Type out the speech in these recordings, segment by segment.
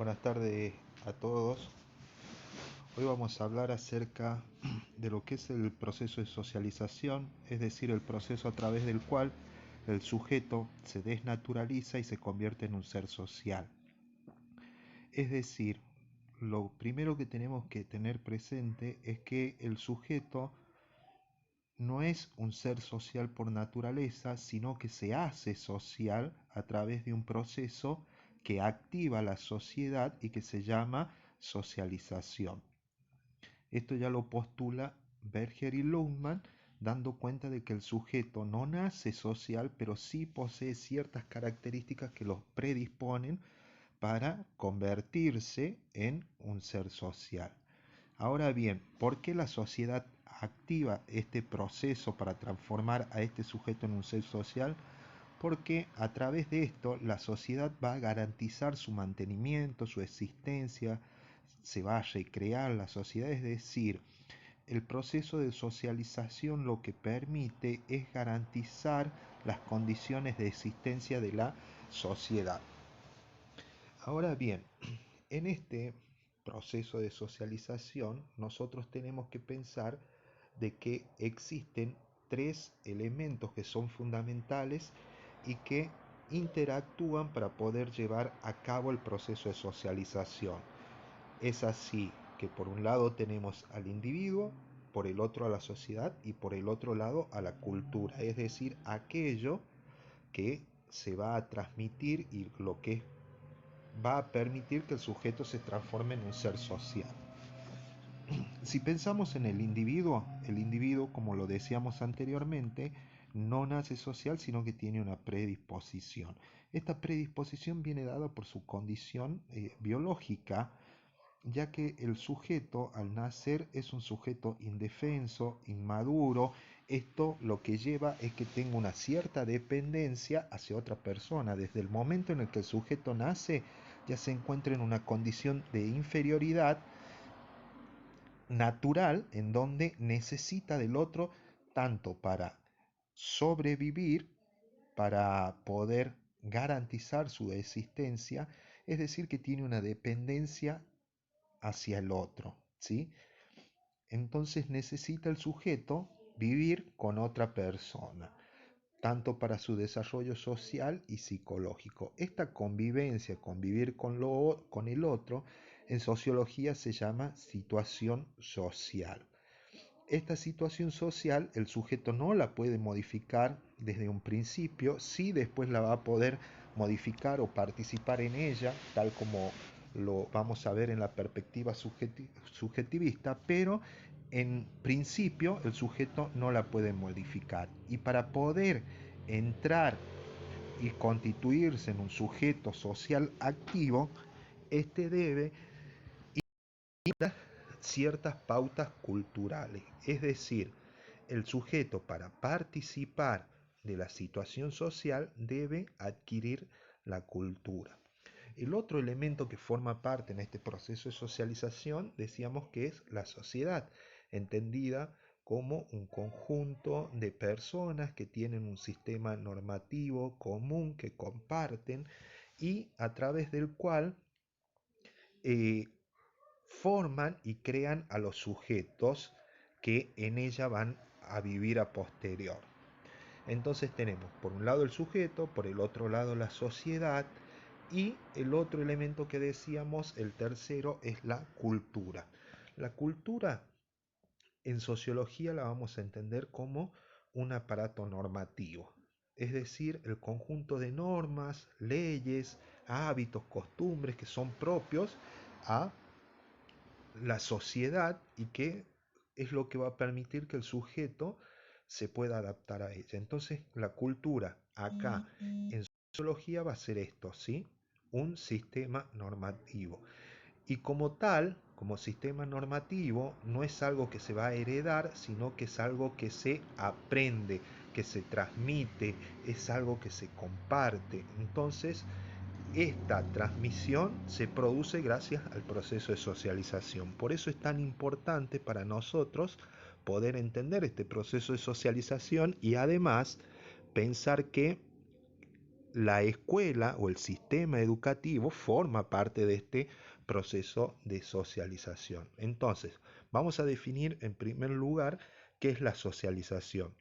Buenas tardes a todos. Hoy vamos a hablar acerca de lo que es el proceso de socialización, es decir, el proceso a través del cual el sujeto se desnaturaliza y se convierte en un ser social. Es decir, lo primero que tenemos que tener presente es que el sujeto no es un ser social por naturaleza, sino que se hace social a través de un proceso que activa la sociedad y que se llama socialización. Esto ya lo postula Berger y Luhmann, dando cuenta de que el sujeto no nace social, pero sí posee ciertas características que los predisponen para convertirse en un ser social. Ahora bien, ¿por qué la sociedad activa este proceso para transformar a este sujeto en un ser social? Porque a través de esto la sociedad va a garantizar su mantenimiento, su existencia, se va a recrear la sociedad, es decir, el proceso de socialización lo que permite es garantizar las condiciones de existencia de la sociedad. Ahora bien, en este proceso de socialización nosotros tenemos que pensar de que existen tres elementos que son fundamentales y que interactúan para poder llevar a cabo el proceso de socialización. Es así que por un lado tenemos al individuo, por el otro a la sociedad y por el otro lado a la cultura, es decir, aquello que se va a transmitir y lo que va a permitir que el sujeto se transforme en un ser social. Si pensamos en el individuo, como lo decíamos anteriormente, no nace social, sino que tiene una predisposición. Esta predisposición viene dada por su condición biológica, ya que el sujeto al nacer es un sujeto indefenso, inmaduro. Esto lo que lleva es que tenga una cierta dependencia hacia otra persona. Desde el momento en el que el sujeto nace, ya se encuentra en una condición de inferioridad natural en donde necesita del otro tanto para sobrevivir, para poder garantizar su existencia, es decir, que tiene una dependencia hacia el otro, ¿sí? Entonces necesita el sujeto vivir con otra persona, tanto para su desarrollo social y psicológico. Esta convivencia, convivir con el otro, en sociología se llama situación social. Esta situación social el sujeto no la puede modificar desde un principio, sí después la va a poder modificar o participar en ella, tal como lo vamos a ver en la perspectiva subjetivista, pero en principio el sujeto no la puede modificar. Y para poder entrar y constituirse en un sujeto social activo, este debe ciertas pautas culturales, es decir, el sujeto para participar de la situación social debe adquirir la cultura. El otro elemento que forma parte en este proceso de socialización decíamos que es la sociedad, entendida como un conjunto de personas que tienen un sistema normativo común que comparten y a través del cual eh, forman y crean a los sujetos que en ella van a vivir a posterior. Entonces tenemos por un lado el sujeto, por el otro lado la sociedad y el otro elemento que decíamos, el tercero, es la cultura. La cultura en sociología la vamos a entender como un aparato normativo, es decir, el conjunto de normas, leyes, hábitos, costumbres que son propios a la sociedad y que es lo que va a permitir que el sujeto se pueda adaptar a ella. Entonces, la cultura acá en sociología va a ser esto, ¿sí? Un sistema normativo. Y como tal, como sistema normativo, no es algo que se va a heredar, sino que es algo que se aprende, que se transmite, es algo que se comparte. Entonces, esta transmisión se produce gracias al proceso de socialización. Por eso es tan importante para nosotros poder entender este proceso de socialización y además pensar que la escuela o el sistema educativo forma parte de este proceso de socialización. Entonces, vamos a definir en primer lugar qué es la socialización.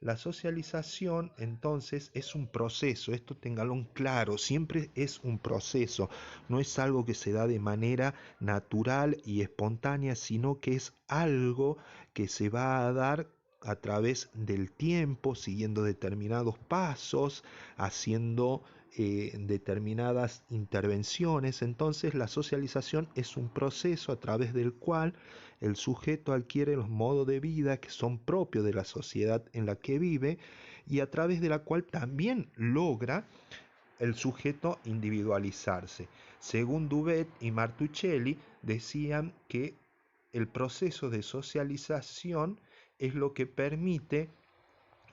La socialización entonces es un proceso, esto téngalo en claro, siempre es un proceso, no es algo que se da de manera natural y espontánea, sino que es algo que se va a dar a través del tiempo, siguiendo determinados pasos, haciendo determinadas intervenciones. Entonces la socialización es un proceso a través del cual el sujeto adquiere los modos de vida que son propios de la sociedad en la que vive y a través de la cual también logra el sujeto individualizarse. Según Duvet y Martuchelli, decían que el proceso de socialización es lo que permite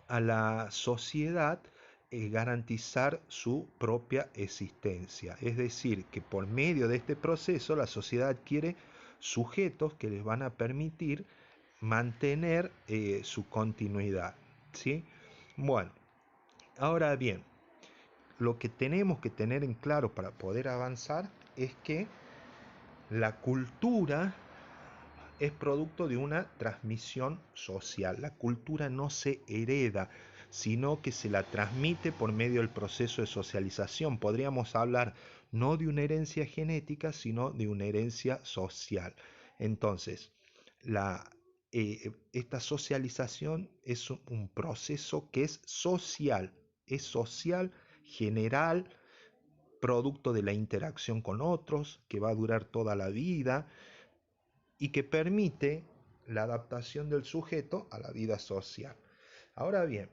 a la sociedad garantizar su propia existencia. Es decir, que por medio de este proceso la sociedad adquiere sujetos que les van a permitir mantener su continuidad. ¿Sí? Bueno, ahora bien, lo que tenemos que tener en claro para poder avanzar es que la cultura es producto de una transmisión social. La cultura no se hereda, sino que se la transmite por medio del proceso de socialización. Podríamos hablar no de una herencia genética, sino de una herencia social. Entonces, esta socialización es un proceso que es social, general, producto de la interacción con otros, que va a durar toda la vida y que permite la adaptación del sujeto a la vida social. Ahora bien,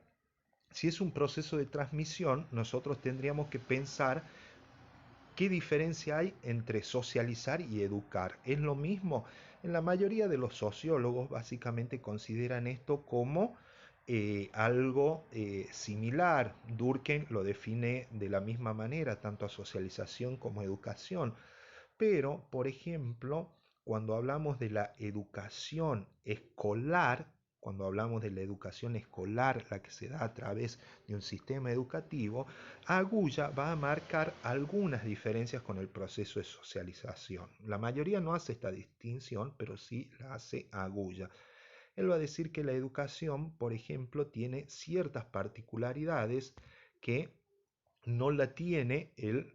si es un proceso de transmisión, nosotros tendríamos que pensar qué diferencia hay entre socializar y educar. ¿Es lo mismo? En la mayoría de los sociólogos básicamente consideran esto como algo similar. Durkheim lo define de la misma manera, tanto a socialización como a educación. Pero, por ejemplo, cuando hablamos de la educación escolar, cuando hablamos de la educación escolar, la que se da a través de un sistema educativo, Agulla va a marcar algunas diferencias con el proceso de socialización. La mayoría no hace esta distinción, pero sí la hace Agulla. Él va a decir que la educación, por ejemplo, tiene ciertas particularidades que no la tiene el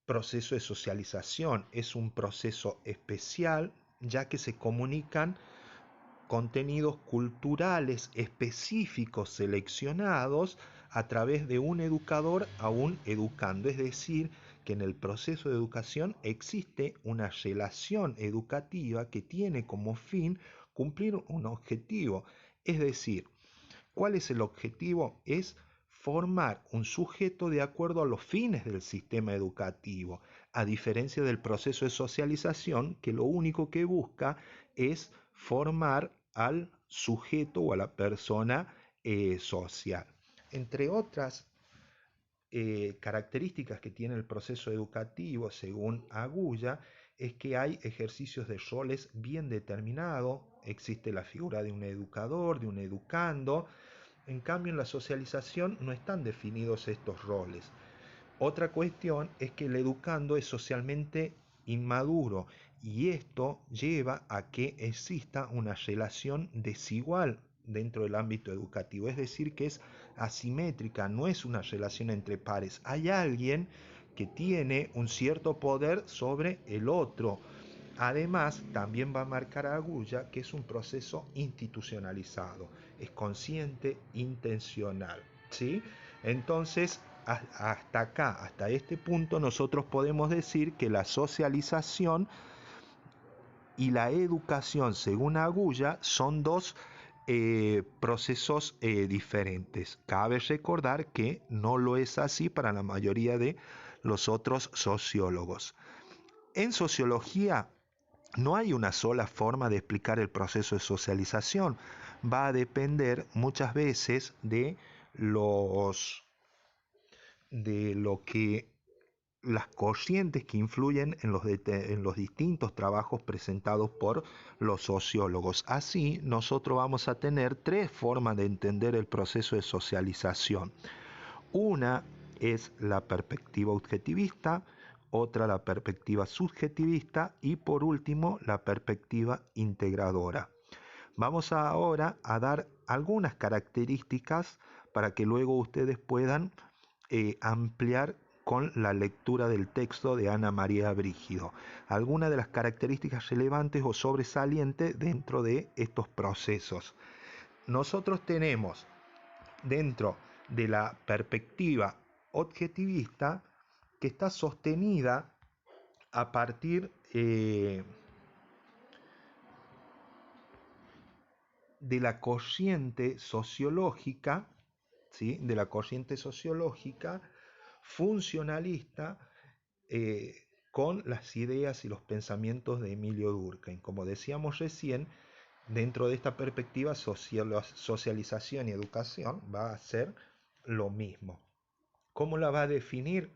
proceso de socialización. Es un proceso especial ya que se comunican contenidos culturales específicos seleccionados a través de un educador a un educando. Es decir, que en el proceso de educación existe una relación educativa que tiene como fin cumplir un objetivo. Es decir, ¿cuál es el objetivo? Es formar un sujeto de acuerdo a los fines del sistema educativo, a diferencia del proceso de socialización, que lo único que busca es formar al sujeto o a la persona social. Entre otras características que tiene el proceso educativo, según Agulla, es que hay ejercicios de roles bien determinados, existe la figura de un educador, de un educando. En cambio, en la socialización no están definidos estos roles. Otra cuestión es que el educando es socialmente inmaduro y esto lleva a que exista una relación desigual dentro del ámbito educativo, es decir, que es asimétrica, no es una relación entre pares. Hay alguien que tiene un cierto poder sobre el otro. Además, también va a marcar a Agulla que es un proceso institucionalizado, es consciente, intencional, ¿sí? Entonces, hasta acá, hasta este punto, nosotros podemos decir que la socialización y la educación, según Agulla, son dos procesos diferentes. Cabe recordar que no lo es así para la mayoría de los otros sociólogos. En sociología no hay una sola forma de explicar el proceso de socialización. Va a depender muchas veces de lo que las corrientes que influyen en los distintos trabajos presentados por los sociólogos. Así, nosotros vamos a tener tres formas de entender el proceso de socialización. Una es la perspectiva objetivista, otra la perspectiva subjetivista y por último la perspectiva integradora. Vamos ahora a dar algunas características para que luego ustedes puedan ampliar con la lectura del texto de Ana María Brígido. Algunas de las características relevantes o sobresalientes dentro de estos procesos. Nosotros tenemos dentro de la perspectiva objetivista que está sostenida a partir de la corriente sociológica, ¿sí? De la corriente sociológica funcionalista con las ideas y los pensamientos de Emilio Durkheim. Como decíamos recién, dentro de esta perspectiva, socialización y educación va a ser lo mismo. ¿Cómo la va a definir?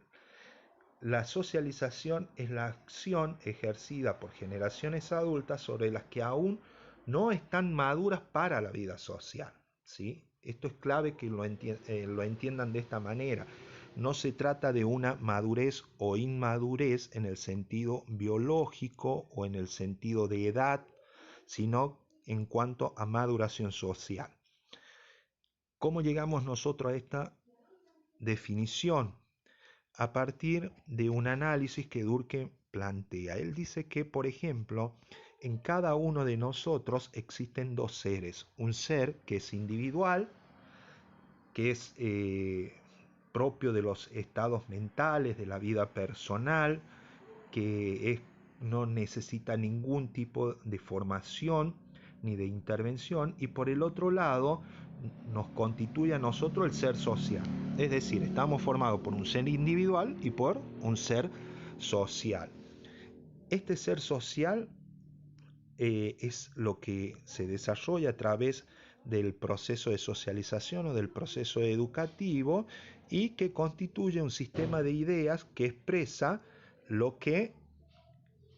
La socialización es la acción ejercida por generaciones adultas sobre las que aún no están maduras para la vida social, ¿sí? Esto es clave que lo entiendan de esta manera. No se trata de una madurez o inmadurez en el sentido biológico o en el sentido de edad, sino en cuanto a maduración social. ¿Cómo llegamos nosotros a esta definición? A partir de un análisis que Durkheim plantea. Él dice que, por ejemplo, en cada uno de nosotros existen dos seres. Un ser que es individual, que es propio de los estados mentales, de la vida personal, que no necesita ningún tipo de formación ni de intervención, y por el otro lado nos constituye a nosotros el ser social. Es decir, estamos formados por un ser individual y por un ser social. Este ser social es lo que se desarrolla a través del proceso de socialización o del proceso educativo y que constituye un sistema de ideas que expresa lo que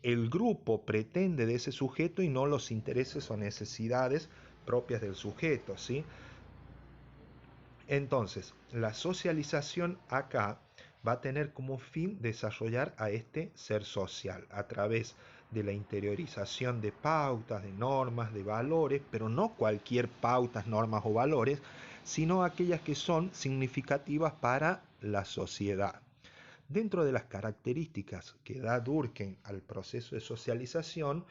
el grupo pretende de ese sujeto y no los intereses o necesidades propias del sujeto, ¿sí? Entonces, la socialización acá va a tener como fin desarrollar a este ser social a través de la interiorización de pautas, de normas, de valores, pero no cualquier pautas, normas o valores, sino aquellas que son significativas para la sociedad. Dentro de las características que da Durkheim al proceso de socialización,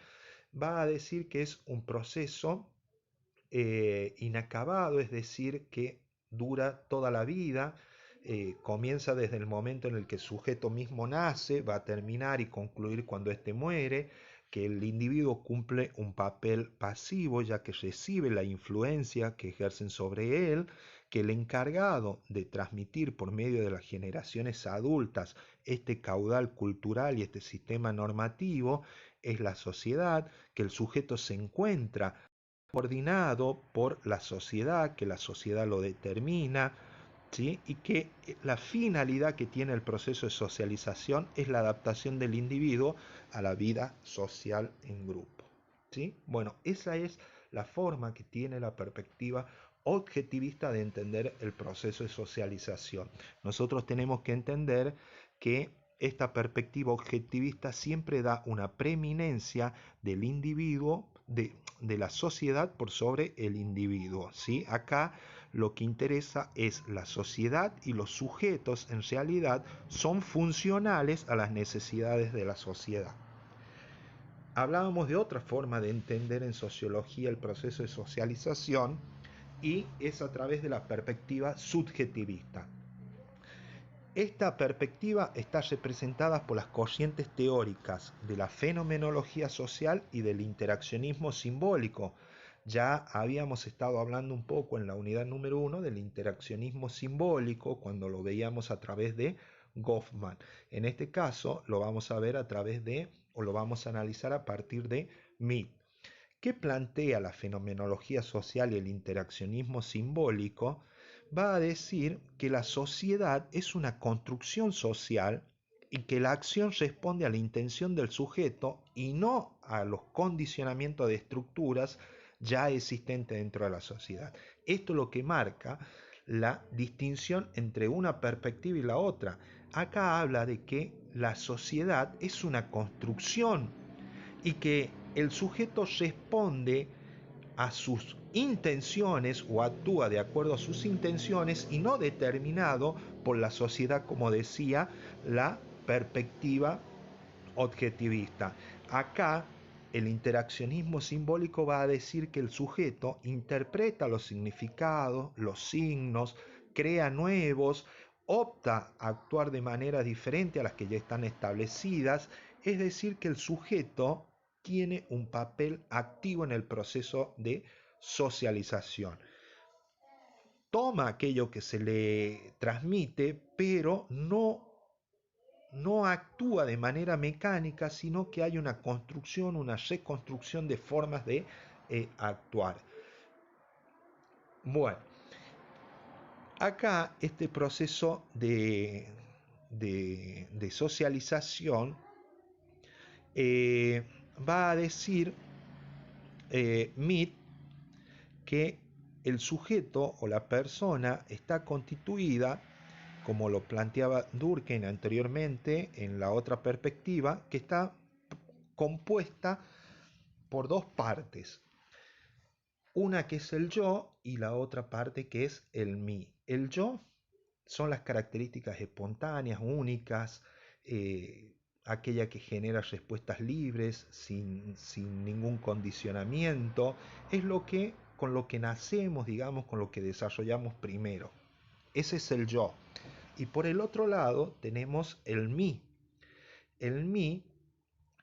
va a decir que es un proceso inacabado, es decir, que dura toda la vida, comienza desde el momento en el que el sujeto mismo nace, va a terminar y concluir cuando éste muere, que el individuo cumple un papel pasivo ya que recibe la influencia que ejercen sobre él, que el encargado de transmitir por medio de las generaciones adultas este caudal cultural y este sistema normativo es la sociedad, que el sujeto se encuentra coordinado por la sociedad, que la sociedad lo determina, ¿sí? Y que la finalidad que tiene el proceso de socialización es la adaptación del individuo a la vida social en grupo, ¿sí? Bueno, esa es la forma que tiene la perspectiva objetivista de entender el proceso de socialización. Nosotros tenemos que entender que esta perspectiva objetivista siempre da una preeminencia del individuo, de la sociedad por sobre el individuo, ¿sí? Acá lo que interesa es la sociedad y los sujetos en realidad son funcionales a las necesidades de la sociedad. Hablábamos de otra forma de entender en sociología el proceso de socialización y es a través de la perspectiva subjetivista. Esta perspectiva está representada por las corrientes teóricas de la fenomenología social y del interaccionismo simbólico. Ya habíamos estado hablando un poco en la unidad número 1 del interaccionismo simbólico cuando lo veíamos a través de Goffman. En este caso lo vamos a ver a través de, o lo vamos a analizar a partir de Mead. ¿Qué plantea la fenomenología social y el interaccionismo simbólico? Va a decir que la sociedad es una construcción social y que la acción responde a la intención del sujeto y no a los condicionamientos de estructuras ya existentes dentro de la sociedad. Esto es lo que marca la distinción entre una perspectiva y la otra. Acá habla de que la sociedad es una construcción y que el sujeto responde a sus intenciones o actúa de acuerdo a sus intenciones y no determinado por la sociedad, como decía, la perspectiva objetivista. Acá el interaccionismo simbólico va a decir que el sujeto interpreta los significados, los signos, crea nuevos, opta a actuar de manera diferente a las que ya están establecidas, es decir, que el sujeto tiene un papel activo en el proceso de socialización. Toma aquello que se le transmite, pero no actúa de manera mecánica, sino que hay una construcción, una reconstrucción de formas de actuar. Bueno, acá este proceso de socialización va a decir Mead que el sujeto o la persona está constituida, como lo planteaba Durkheim anteriormente en la otra perspectiva, que está compuesta por dos partes. Una que es el yo y la otra parte que es el mí. El yo son las características espontáneas, únicas, aquella que genera respuestas libres, sin ningún condicionamiento. Es con lo que nacemos, digamos, con lo que desarrollamos primero. Ese es el yo. Y por el otro lado tenemos el mí. El mí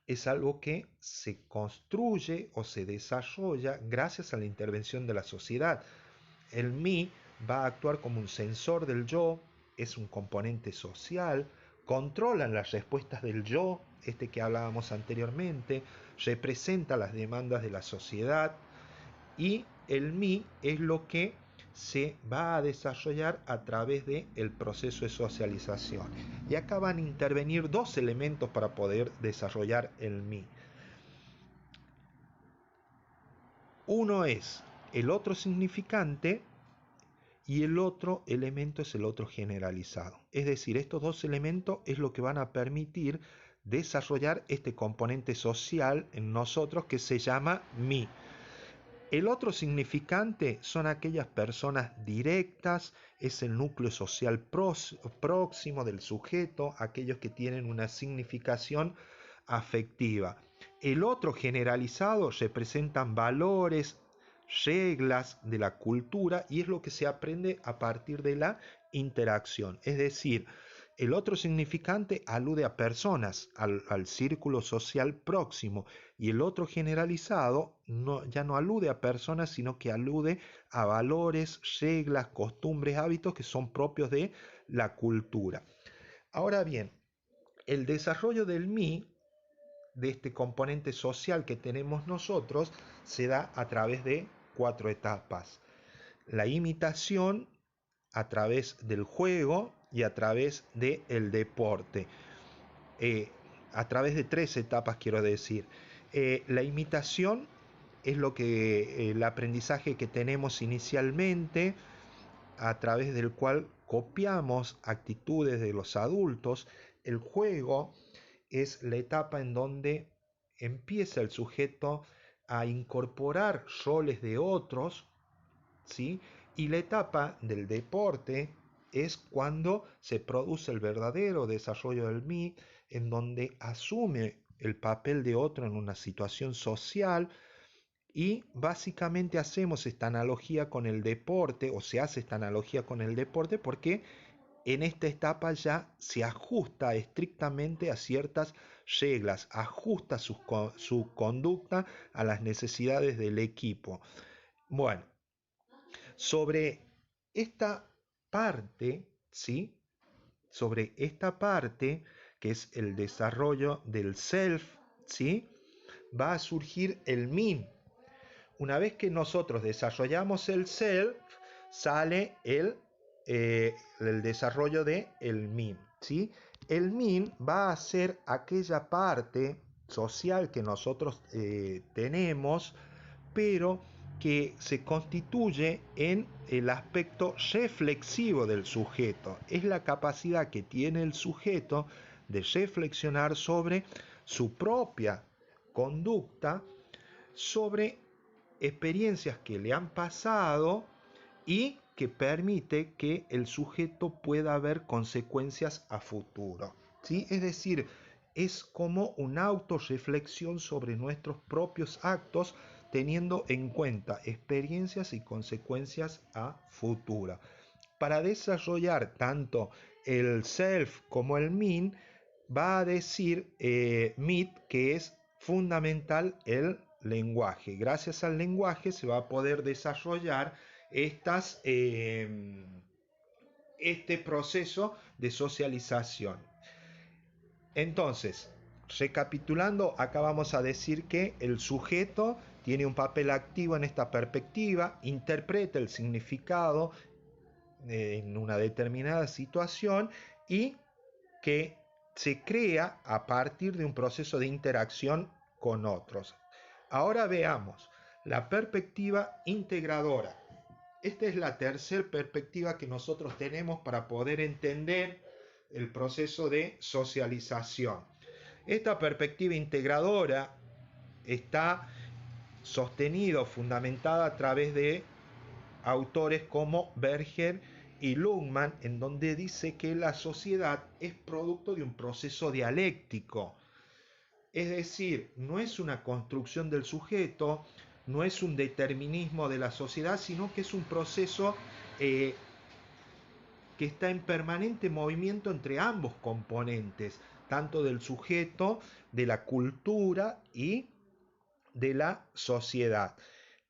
es algo que se construye o se desarrolla gracias a la intervención de la sociedad. El mí va a actuar como un sensor del yo, es un componente social, controlan las respuestas del yo, este que hablábamos anteriormente, representa las demandas de la sociedad, y el mí es lo que se va a desarrollar a través del proceso de socialización. Y acá van a intervenir dos elementos para poder desarrollar el mí. Uno es el otro significante y el otro elemento es el otro generalizado. Es decir, estos dos elementos es lo que van a permitir desarrollar este componente social en nosotros que se llama mí. El otro significante son aquellas personas directas, es el núcleo social próximo del sujeto, aquellos que tienen una significación afectiva. El otro generalizado representan valores, reglas de la cultura y es lo que se aprende a partir de la interacción. Es decir, el otro significante alude a personas, al círculo social próximo, y el otro generalizado ya no alude a personas, sino que alude a valores, reglas, costumbres, hábitos que son propios de la cultura. Ahora bien, el desarrollo del mí, de este componente social que tenemos nosotros, se da a través de 4 etapas. La imitación, a través del juego y a través del deporte. A través de 3 etapas, quiero decir. La imitación es el aprendizaje que tenemos inicialmente, a través del cual copiamos actitudes de los adultos. El juego es la etapa en donde empieza el sujeto a incorporar roles de otros, ¿sí? Y la etapa del deporte es cuando se produce el verdadero desarrollo del mí, en donde asume el papel de otro en una situación social, y básicamente hacemos esta analogía con el deporte, o se hace esta analogía con el deporte, porque en esta etapa ya se ajusta estrictamente a ciertas reglas, ajusta su conducta a las necesidades del equipo. Bueno, sobre esta parte, ¿sí? Sobre esta parte, que es el desarrollo del self, ¿sí? Va a surgir el mí. Una vez que nosotros desarrollamos el self, sale el desarrollo del mí, ¿sí? El mí va a ser aquella parte social que nosotros tenemos, pero que se constituye en el aspecto reflexivo del sujeto. Es la capacidad que tiene el sujeto de reflexionar sobre su propia conducta, sobre experiencias que le han pasado y que permite que el sujeto pueda ver consecuencias a futuro. ¿Sí? Es decir, es como una autorreflexión sobre nuestros propios actos, teniendo en cuenta experiencias y consecuencias a futuro. Para desarrollar tanto el self como el mean, va a decir Mead que es fundamental el lenguaje. Gracias al lenguaje se va a poder desarrollar este proceso de socialización. Entonces, recapitulando, acá vamos a decir que el sujeto tiene un papel activo en esta perspectiva, interpreta el significado en una determinada situación y que se crea a partir de un proceso de interacción con otros. Ahora veamos la perspectiva integradora. Esta es la tercera perspectiva que nosotros tenemos para poder entender el proceso de socialización. Esta perspectiva integradora está sostenida, fundamentada a través de autores como Berger y Luhmann, en donde dice que la sociedad es producto de un proceso dialéctico. Es decir, no es una construcción del sujeto, no es un determinismo de la sociedad, sino que es un proceso que está en permanente movimiento entre ambos componentes, tanto del sujeto, de la cultura y de la sociedad.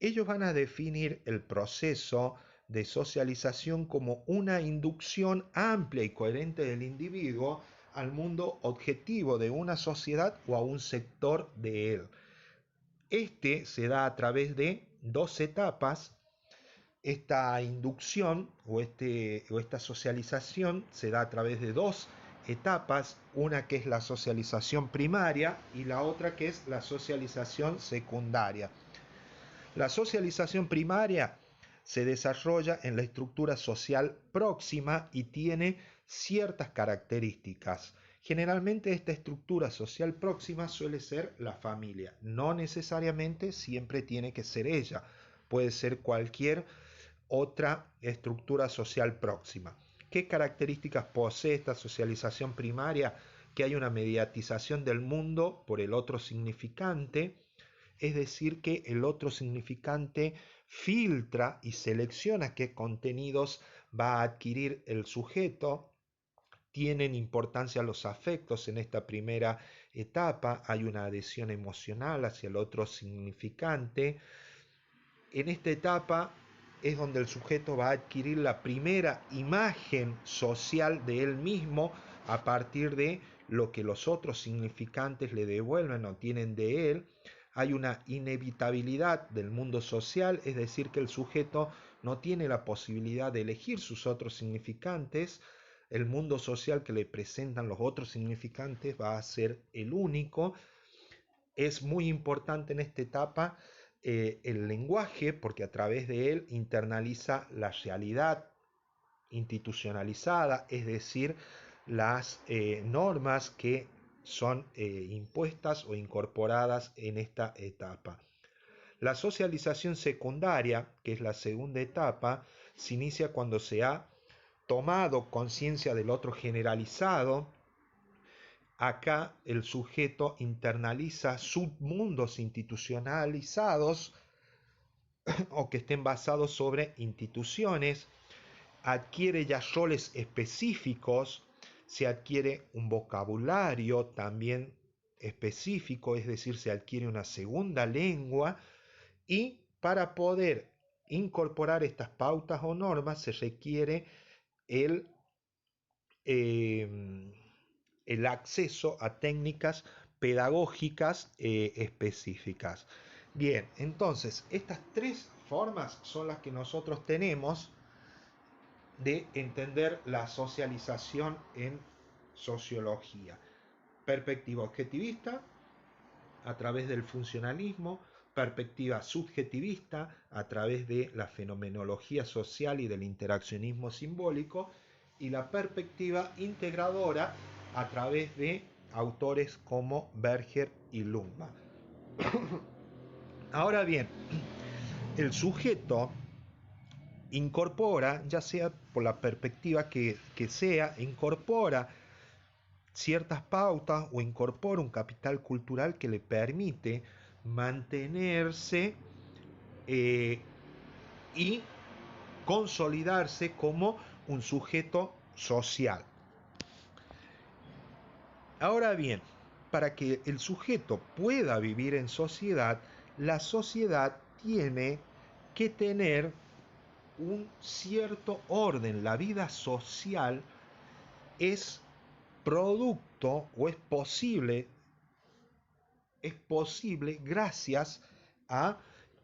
Ellos van a definir el proceso de socialización como una inducción amplia y coherente del individuo al mundo objetivo de una sociedad o a un sector de él. Este se da a través de dos etapas. Esta inducción o esta socialización se da a través de dos etapas, una que es la socialización primaria y la otra que es la socialización secundaria. La socialización primaria se desarrolla en la estructura social próxima y tiene ciertas características. Generalmente esta estructura social próxima suele ser la familia, no necesariamente siempre tiene que ser ella, puede ser cualquier otra estructura social próxima. ¿Qué características posee esta socialización primaria? Que hay una mediatización del mundo por el otro significante, es decir, que el otro significante filtra y selecciona qué contenidos va a adquirir el sujeto. Tienen importancia los afectos en esta primera etapa, hay una adhesión emocional hacia el otro significante. En esta etapa es donde el sujeto va a adquirir la primera imagen social de él mismo a partir de lo que los otros significantes le devuelven o tienen de él. Hay una inevitabilidad del mundo social, es decir, que el sujeto no tiene la posibilidad de elegir sus otros significantes. El mundo social que le presentan los otros significantes va a ser el único. Es muy importante en esta etapa el lenguaje, porque a través de él internaliza la realidad institucionalizada, es decir, las normas que son impuestas o incorporadas en esta etapa. La socialización secundaria, que es la segunda etapa, se inicia cuando se ha tomado conciencia del otro generalizado. Acá el sujeto internaliza submundos institucionalizados o que estén basados sobre instituciones, adquiere ya roles específicos, se adquiere un vocabulario también específico, es decir, se adquiere una segunda lengua y para poder incorporar estas pautas o normas se requiere el eh, el acceso a técnicas pedagógicas específicas. Bien, entonces estas tres formas son las que nosotros tenemos de entender la socialización en sociología. Perspectiva objetivista, a través del funcionalismo, perspectiva subjetivista a través de la fenomenología social y del interaccionismo simbólico, y la perspectiva integradora a través de autores como Berger y Lundma. Ahora bien, el sujeto incorpora, ya sea por la perspectiva que sea, incorpora ciertas pautas o incorpora un capital cultural que le permite mantenerse y consolidarse como un sujeto social. Ahora bien, para que el sujeto pueda vivir en sociedad, la sociedad tiene que tener un cierto orden. La vida social es producto o es posible gracias a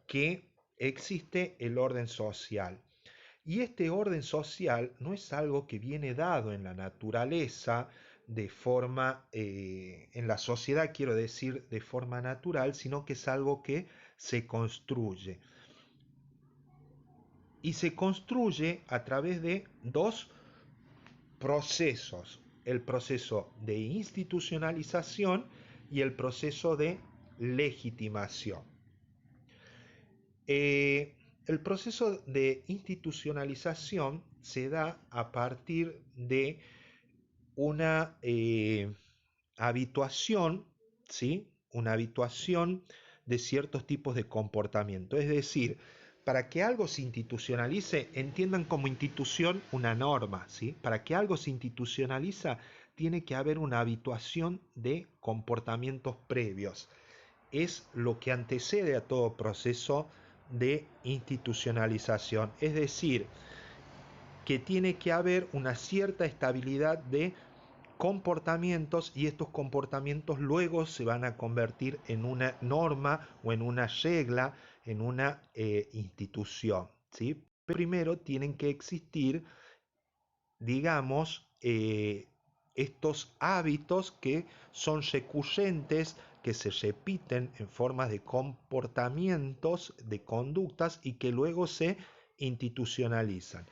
que existe el orden social. Y este orden social no es algo que viene dado en la naturaleza de forma, en la sociedad quiero decir, de forma natural, sino que es algo que se construye. Y se construye a través de dos procesos: el proceso de institucionalización y el proceso de legitimación. El proceso de institucionalización se da a partir de una habituación, ¿sí? Una habituación de ciertos tipos de comportamiento. Es decir, para que algo se institucionalice, entiendan como institución una norma, ¿sí? Para que algo se institucionaliza, tiene que haber una habituación de comportamientos previos. Es lo que antecede a todo proceso de institucionalización. Es decir, que tiene que haber una cierta estabilidad de comportamientos, y estos comportamientos luego se van a convertir en una norma o en una regla, en una institución, ¿sí? Primero tienen que existir, digamos, estos hábitos que son recurrentes, que se repiten en formas de comportamientos, de conductas, y que luego se institucionalizan.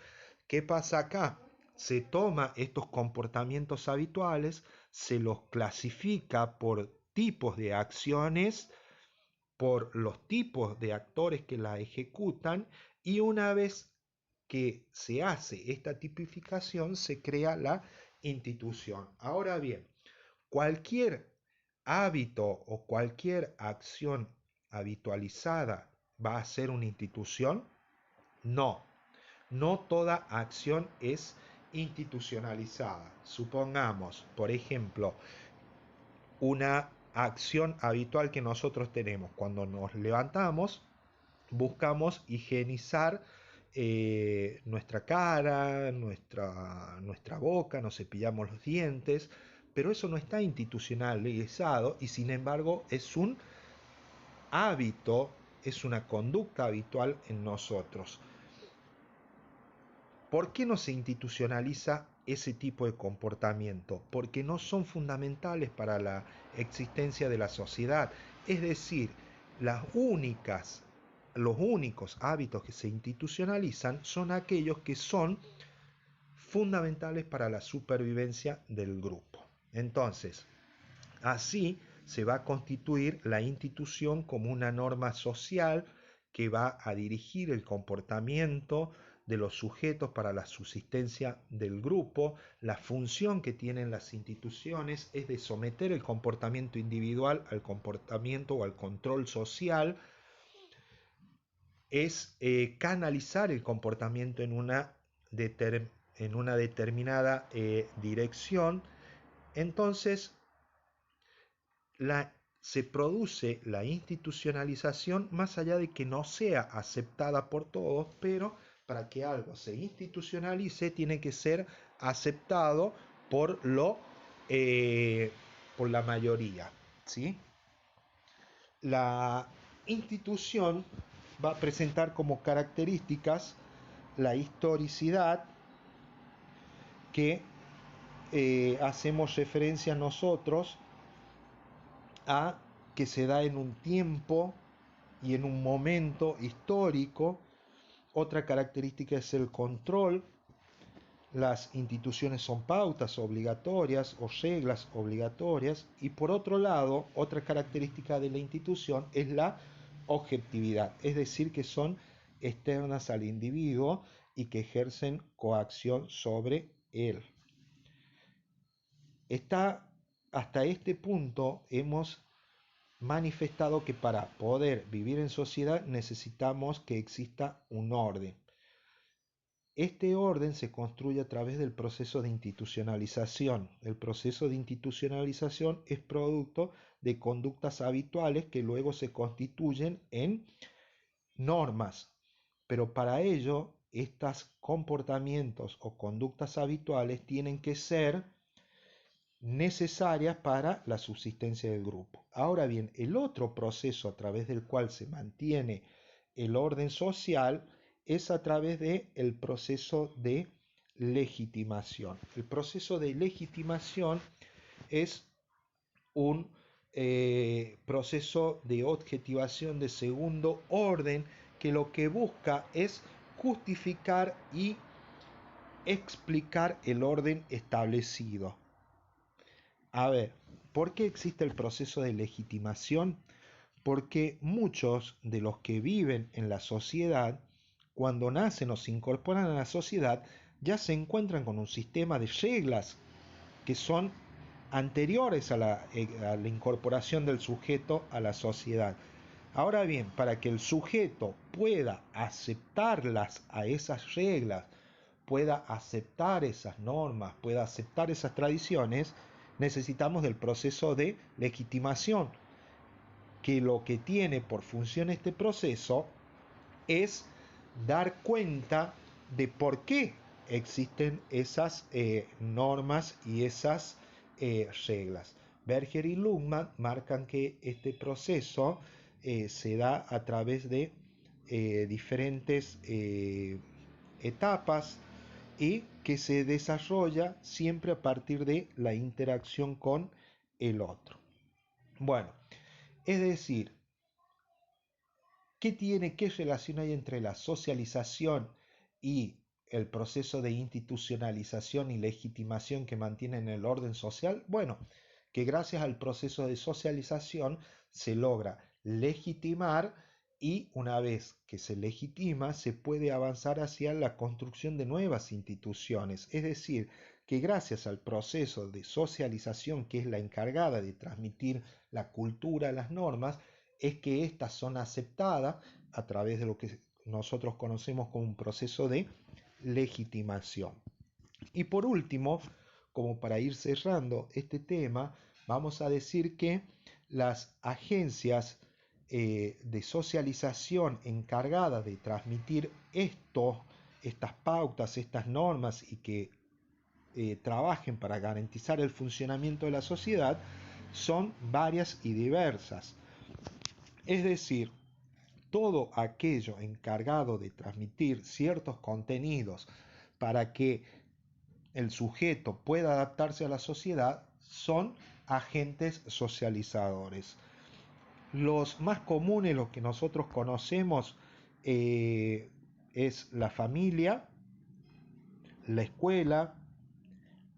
¿Qué pasa acá? Se toma estos comportamientos habituales, se los clasifica por tipos de acciones, por los tipos de actores que la ejecutan, y una vez que se hace esta tipificación, se crea la institución. Ahora bien, cualquier hábito o cualquier acción habitualizada va a ser una institución. No, no toda acción es institucionalizada. Supongamos, por ejemplo, una acción habitual que nosotros tenemos: cuando nos levantamos, buscamos higienizar nuestra cara, nuestra boca, nos cepillamos los dientes, pero eso no está institucionalizado, y sin embargo es un hábito, es una conducta habitual en nosotros. ¿Por qué no se institucionaliza ese tipo de comportamiento? Porque no son fundamentales para la existencia de la sociedad. Es decir, los únicos hábitos que se institucionalizan son aquellos que son fundamentales para la supervivencia del grupo. Entonces, así se va a constituir la institución como una norma social que va a dirigir el comportamiento de los sujetos para la subsistencia del grupo. La función que tienen las instituciones es de someter el comportamiento individual al comportamiento o al control social, es canalizar el comportamiento en una determinada dirección. Entonces, se produce la institucionalización, más allá de que no sea aceptada por todos, pero para que algo se institucionalice tiene que ser aceptado por la mayoría, ¿sí? La institución va a presentar como características la historicidad, que hacemos referencia nosotros a que se da en un tiempo y en un momento histórico. Otra característica es el control. Las instituciones son pautas obligatorias o reglas obligatorias. Y por otro lado, otra característica de la institución es la objetividad, es decir, que son externas al individuo y que ejercen coacción sobre él. Hasta este punto hemos manifestado que para poder vivir en sociedad necesitamos que exista un orden. Este orden se construye a través del proceso de institucionalización. El proceso de institucionalización es producto de conductas habituales que luego se constituyen en normas, pero para ello estos comportamientos o conductas habituales tienen que ser necesarias para la subsistencia del grupo. Ahora bien, el otro proceso a través del cual se mantiene el orden social es a través del proceso de legitimación. El proceso de legitimación es un proceso de objetivación de segundo orden que lo que busca es justificar y explicar el orden establecido. A ver, ¿por qué existe el proceso de legitimación? Porque muchos de los que viven en la sociedad, cuando nacen o se incorporan a la sociedad, ya se encuentran con un sistema de reglas que son anteriores a la incorporación del sujeto a la sociedad. Ahora bien, para que el sujeto pueda aceptarlas a esas reglas, pueda aceptar esas normas, pueda aceptar esas tradiciones, necesitamos del proceso de legitimación, que lo que tiene por función este proceso es dar cuenta de por qué existen esas normas y esas reglas. Berger y Luhmann marcan que este proceso se da a través de diferentes etapas y que se desarrolla siempre a partir de la interacción con el otro. Bueno, es decir, ¿qué relación hay entre la socialización y el proceso de institucionalización y legitimación que mantienen el orden social? Bueno, que gracias al proceso de socialización se logra legitimar y una vez que se legitima se puede avanzar hacia la construcción de nuevas instituciones. Es decir, que gracias al proceso de socialización, que es la encargada de transmitir la cultura, las normas, es que éstas son aceptadas a través de lo que nosotros conocemos como un proceso de legitimación. Y por último, como para ir cerrando este tema, vamos a decir que las agencias de socialización encargadas de transmitir estas pautas, estas normas y que trabajen para garantizar el funcionamiento de la sociedad son varias y diversas. Es decir, todo aquello encargado de transmitir ciertos contenidos para que el sujeto pueda adaptarse a la sociedad son agentes socializadores. Los más comunes, los que nosotros conocemos, es la familia, la escuela,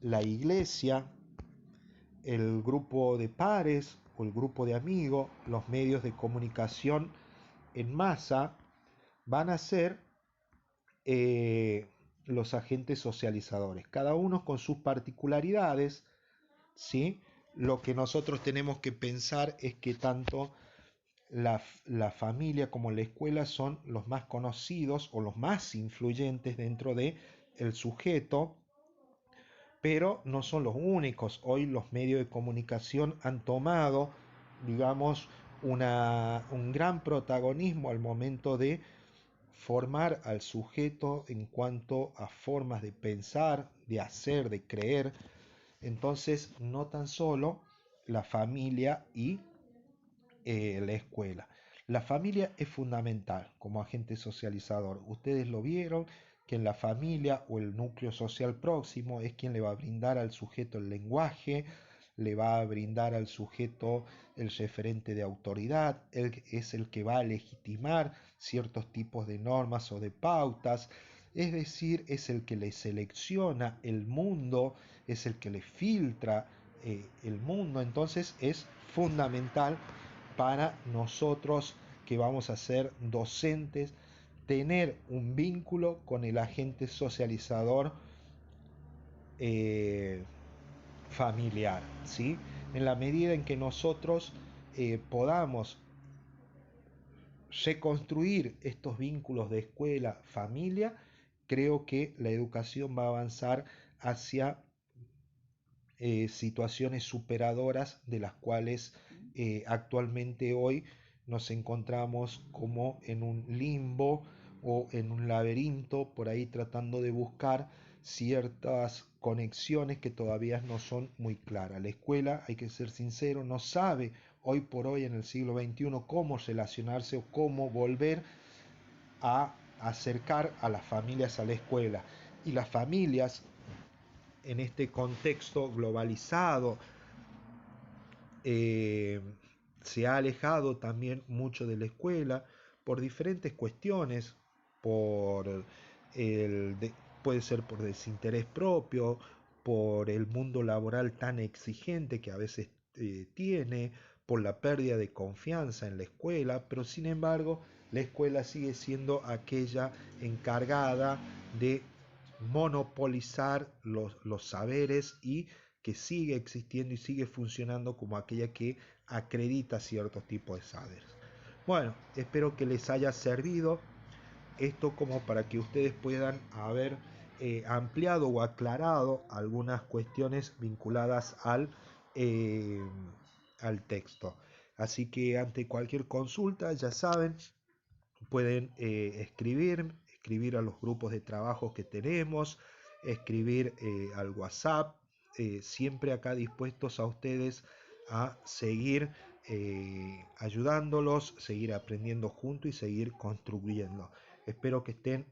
la iglesia, el grupo de pares o el grupo de amigos, los medios de comunicación en masa, van a ser los agentes socializadores, cada uno con sus particularidades, ¿sí? Lo que nosotros tenemos que pensar es que tanto la familia como la escuela son los más conocidos o los más influyentes dentro de el sujeto, pero no son los únicos. Hoy los medios de comunicación han tomado, digamos, un gran protagonismo al momento de formar al sujeto en cuanto a formas de pensar, de hacer, de creer. Entonces, no tan solo la familia y la escuela. La familia es fundamental como agente socializador. Ustedes lo vieron, que en la familia o el núcleo social próximo es quien le va a brindar al sujeto el lenguaje, le va a brindar al sujeto el referente de autoridad, él es el que va a legitimar ciertos tipos de normas o de pautas, es decir, es el que le selecciona el mundo, es el que le filtra el mundo. Entonces es fundamental para nosotros que vamos a ser docentes tener un vínculo con el agente socializador eh, familiar, ¿sí? En la medida en que nosotros podamos reconstruir estos vínculos de escuela, familia, creo que la educación va a avanzar hacia situaciones superadoras de las cuales actualmente hoy nos encontramos como en un limbo o en un laberinto, por ahí tratando de buscar ciertas conexiones que todavía no son muy claras. La escuela, hay que ser sincero, no sabe hoy por hoy en el siglo XXI cómo relacionarse o cómo volver a acercar a las familias a la escuela. Y las familias en este contexto globalizado eh, se ha alejado también mucho de la escuela por diferentes cuestiones, por el de, puede ser por desinterés propio, por el mundo laboral tan exigente que a veces tiene, por la pérdida de confianza en la escuela, pero sin embargo la escuela sigue siendo aquella encargada de monopolizar los saberes y que sigue existiendo y sigue funcionando como aquella que acredita ciertos tipos de saberes. Bueno, espero que les haya servido esto como para que ustedes puedan haber ampliado o aclarado algunas cuestiones vinculadas eh, al texto. Así que ante cualquier consulta, ya saben, pueden escribir a los grupos de trabajo que tenemos, escribir al WhatsApp, siempre acá dispuestos a ustedes a seguir ayudándolos, seguir aprendiendo juntos y seguir construyendo. Espero que estén